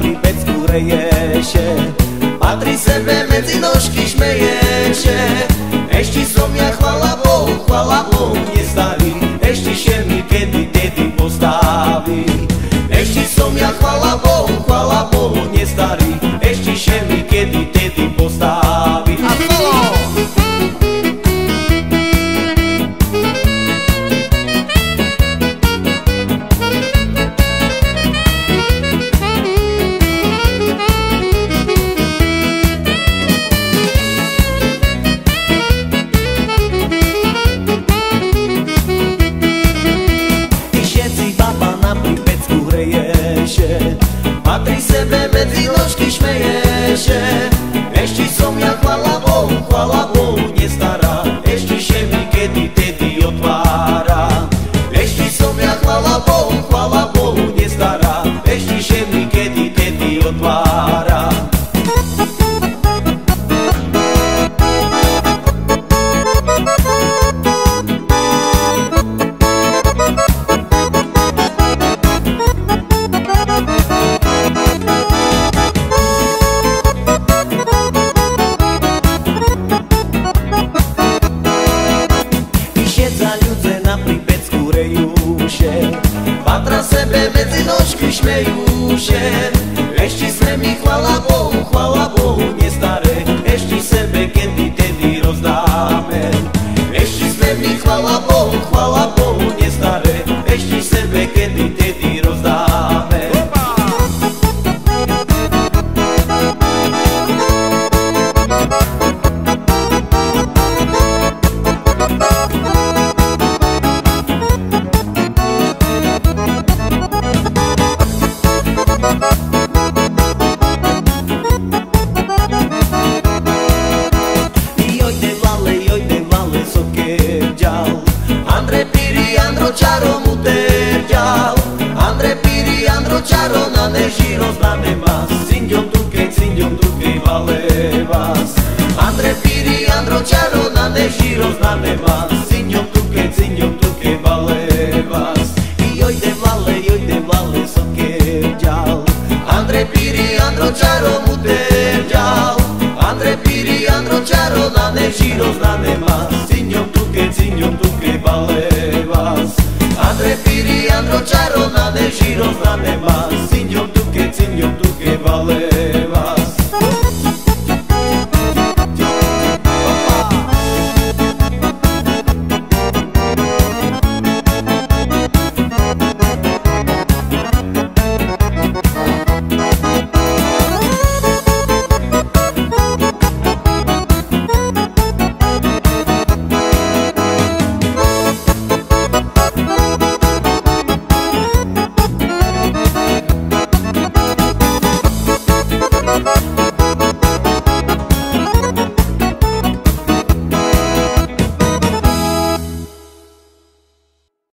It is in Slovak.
pri pecku reješe, patrí sebe medzi nožky šmeješe. Ešte som ja, chvala Bohu, nestarý, ešte še mi kedy tedy postaví. Ešte som ja, chvala Bohu, nestarý, ešte še mi kedy tedy postaví. A solo! Patrí sebe medzi nožky šmeješe. Ešte som ja, chvala Bohu, nestará, ešte še mi kedy tedy otvára. Ešte som ja, chvala Bohu, nestará, ešte še mi kedy tedy otvára. Patra sebe medzi nožky šmejuše. Ešte sme mi, chvala Bohu, nestaré, ešte sebe kedy tedy rozdáme. Ešte sme mi, chvala Bohu, nestaré, ešte sebe kedy tedy rozdáme. Čaro mu terďal, Andre Piri, Andro Čaro na neži rozdáme vás. Cinďom tukej vale vás. Andre Piri, Andro Čaro na neži rozdáme vás. Cinďom tukej vale vás. I jojde vlale sokerďal, Andre Piri, Andro Čaro mu terďal, Andre Piri, Andro Čaro na neži rozdáme vás. Cinďom tukej vale vás. Andre Piri, Andro Čaro na neži rozdáme vás.